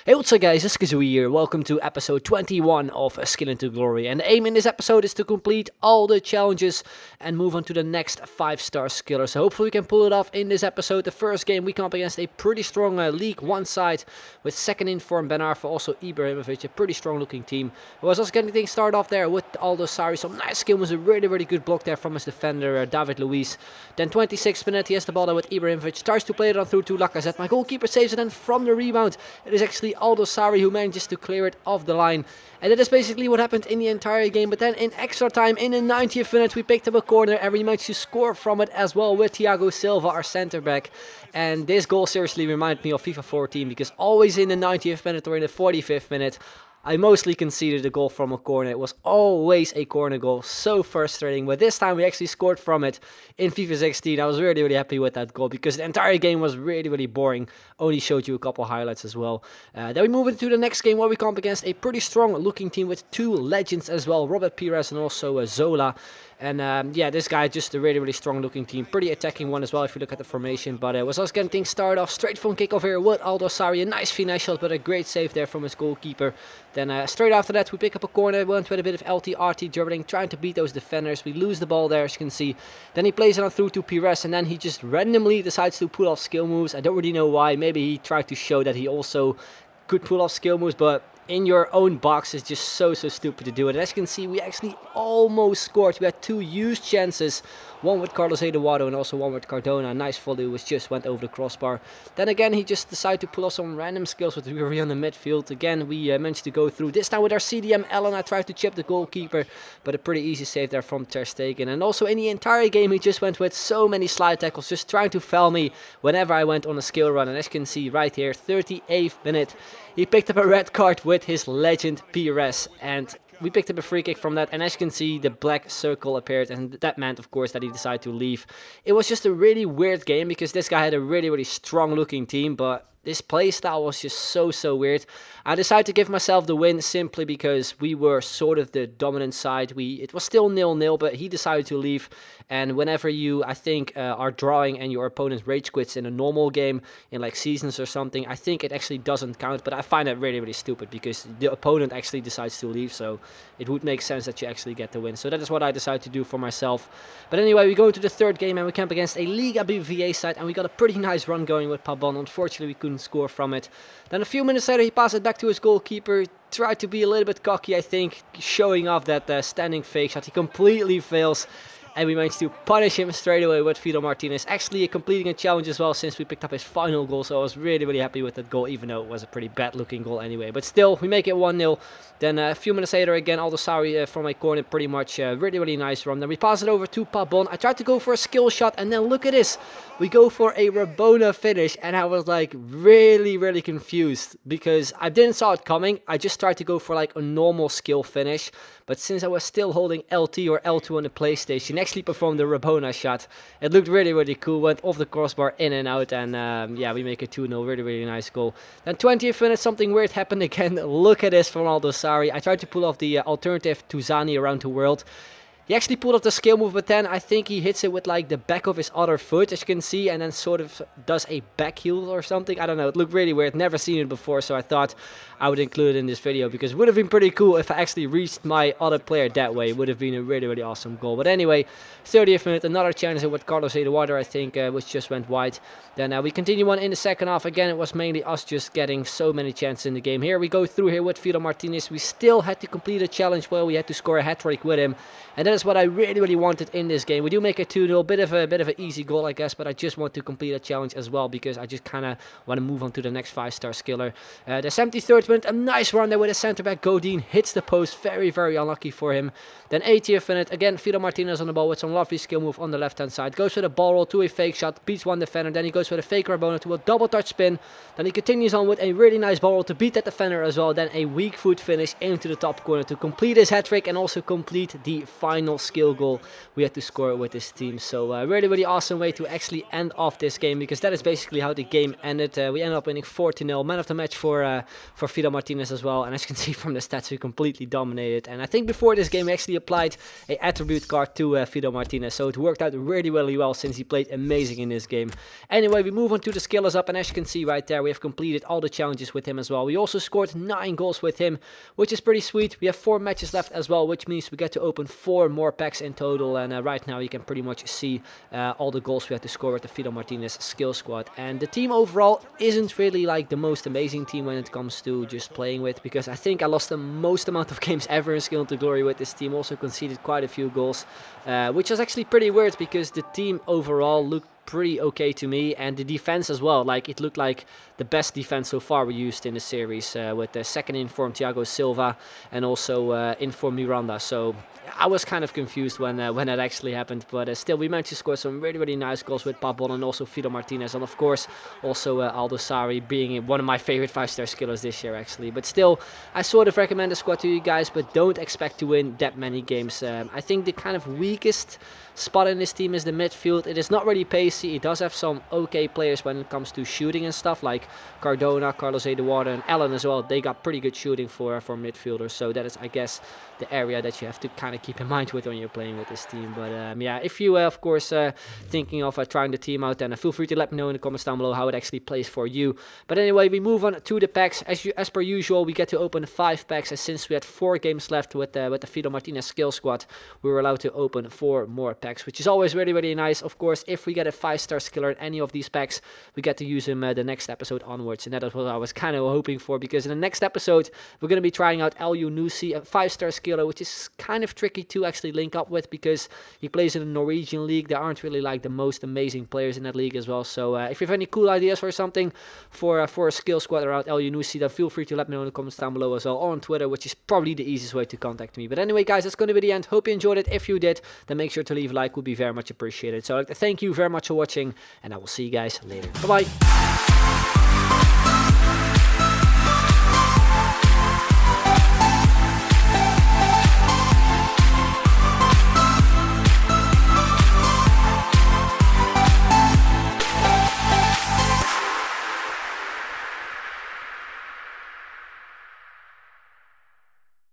Hey, what's up guys, it's Kazooie here. Welcome to episode 21 of Skill into Glory. And the aim in this episode is to complete all the challenges and move on to the next 5-star skiller. So hopefully we can pull it off in this episode. The first game we come up against a pretty strong League 1 side with second in form Ben Arfa, also Ibrahimovic, a pretty strong looking team. I was also getting things started off there with Aldo Sari. Some nice skill was a really good block there from his defender David Luiz. Then 26th minute he has the ball there with Ibrahimovic, tries to play it on through to Lacazette. My goalkeeper saves it, and from the rebound it is actually Aldo Sari who manages to clear it off the line. And that is basically what happened in the entire game. But then in extra time, in the 90th minute, we picked up a corner and we managed to score from it as well with Thiago Silva, our centre back. And this goal seriously reminded me of FIFA 14, because always in the 90th minute or in the 45th minute, I mostly conceded a goal from a corner. It was always a corner goal. So frustrating. But this time we actually scored from it in FIFA 16. I was really happy with that goal because the entire game was really boring. Only showed you a couple highlights as well. Then we move into the next game where we come up against a pretty strong looking team with two legends as well. Robert Pires and also Zola. And yeah, this guy just a really strong looking team. Pretty attacking one as well if you look at the formation. But was also getting things started off straight from kickoff here with Aldo Sari. A nice finesse shot, but a great save there from his goalkeeper. Then straight after that we pick up a corner. Went with a bit of LT-RT dribbling, trying to beat those defenders. We lose the ball there as you can see. Then he plays it on through to Pires, and then he just randomly decides to pull off skill moves. I don't really know why. Maybe he tried to show that he also could pull off skill moves, but in your own box is just so stupid to do it. And as you can see, we actually almost scored. We had two huge chances, one with Carlos Eduardo and also one with Cardona. A nice volley which just went over the crossbar. Then again he just decided to pull off some random skills with Riri on the midfield. Again we managed to go through, this time with our CDM Ellen. I tried to chip the goalkeeper, but a pretty easy save there from Ter Stegen. And also in the entire game he just went with so many slide tackles, just trying to foul me whenever I went on a skill run. And as you can see right here, 38th minute, he picked up a red card with his legend Pires, and we picked up a free kick from that. And as you can see, the black circle appeared, and that meant of course that he decided to leave. It was just a really weird game because this guy had a really strong looking team, but this playstyle was just so weird. I decided to give myself the win simply because we were sort of the dominant side. It was still 0-0, but he decided to leave. And whenever you, I think, are drawing and your opponent rage quits in a normal game, in like seasons or something, I think it actually doesn't count. But I find that really stupid because the opponent actually decides to leave. So it would make sense that you actually get the win. So that is what I decided to do for myself. But anyway, we go into the third game and we camp against a Liga BVA side. And we got a pretty nice run going with Pabon. Unfortunately, we couldn't score from it. Then a few minutes later he passed it back to his goalkeeper, tried to be a little bit cocky, I think, showing off that standing fake shot. He completely fails, and we managed to punish him straight away with Fido Martinez. Actually completing a challenge as well since we picked up his final goal, so I was really happy with that goal, even though it was a pretty bad looking goal anyway. But still, we make it 1-0. Then a few minutes later again, Aldo Sari from a corner, pretty much really nice run. Then we pass it over to Pabon. I tried to go for a skill shot, and then look at this. We go for a Rabona finish, and I was like really confused because I didn't saw it coming. I just tried to go for like a normal skill finish, but since I was still holding LT or L2 on the PlayStation, actually performed the Rabona shot. It looked really cool, went off the crossbar, in and out, and yeah, we make it 2-0, really nice goal. Then 20th minute, something weird happened again. Look at this from Aldo Sari. I tried to pull off the alternative to Zani around the world. He actually pulled off the skill move, but then I think he hits it with like the back of his other foot, as you can see, and then sort of does a back heel or something. I don't know, it looked really weird, never seen it before, so I thought I would include it in this video because it would have been pretty cool if I actually reached my other player that way. It would have been a really awesome goal. But anyway, 30th minute, another chance with Carlos Eduardo, I think, which just went wide. Then we continue on in the second half. Again, it was mainly us just getting so many chances in the game. Here we go through here with Fido Martinez. We still had to complete a challenge where we had to score a hat-trick with him, and that is what I really wanted in this game. We do make it 2-0, bit of an easy goal, I guess, but I just want to complete a challenge as well because I just kind of want to move on to the next 5-star skiller. The 73rd minute, a nice run there with a centre back. Godin hits the post, very unlucky for him. Then 80th minute, again Fido Martinez on the ball with some lovely skill move on the left hand side. Goes with a ball roll to a fake shot, beats one defender. Then he goes with a fake Rabona to a double touch spin. Then he continues on with a really nice ball roll to beat that defender as well. Then a weak foot finish into the top corner to complete his hat trick and also complete the final final skill goal we had to score with this team. So really, really awesome way to actually end off this game, because that is basically how the game ended. We ended up winning 4-0. Man of the match for Fido Martinez as well. And as you can see from the stats, we completely dominated. And I think before this game, we actually applied a attribute card to Fido Martinez. So it worked out really, really well since he played amazing in this game. Anyway, we move on to the skillers up. And as you can see right there, we have completed all the challenges with him as well. We also scored 9 goals with him, which is pretty sweet. We have 4 matches left as well, which means we get to open 4 more packs in total. And right now you can pretty much see all the goals we had to score with the Fido Martinez skill squad. And the team overall isn't really like the most amazing team when it comes to just playing with, because I think I lost the most amount of games ever in Skill into Glory with this team. Also conceded quite a few goals, which was actually pretty weird, because the team overall looked pretty okay to me, and the defense as well. Like, it looked like the best defense so far we used in the series, with the second informed Thiago Silva and also informed Miranda. So I was kind of confused when that actually happened, but still we managed to score some really, really nice goals with Pabon and also Fido Martinez, and of course also Aldo Sari being one of my favorite 5-star skillers this year actually. But still, I sort of recommend the squad to you guys, but don't expect to win that many games. I think the kind of weakest spot in this team is the midfield. It is not really pacey. It does have some okay players when it comes to shooting and stuff, like Cardona, Carlos Eduardo and Allen as well. They got pretty good shooting for midfielders, so that is, I guess, the area that you have to kind of keep in mind with when you're playing with this team. But yeah, if you of course thinking of trying the team out, then feel free to let me know in the comments down below how it actually plays for you. But anyway, we move on to the packs. As per usual, we get to open 5 packs, and since we had 4 games left with the Fido Martinez skill squad, we were allowed to open 4 more packs, which is always really, really nice. Of course, if we get a 5-star skiller in any of these packs, we get to use him the next episode onwards, and that is what I was kind of hoping for, because in the next episode we're going to be trying out El Yunusi, a 5-star skiller, which is kind of tricky to actually link up with, because he plays in the Norwegian league. There aren't really like the most amazing players in that league as well. So if you have any cool ideas for something for a skill squad around El Yunusi, then feel free to let me know in the comments down below as well, or on Twitter, which is probably the easiest way to contact me. But anyway guys, that's going to be the end. Hope you enjoyed it. If you did, then make sure to leave a like, would be very much appreciated. So I'd like to thank you very much for watching, and I will see you guys later. Bye bye.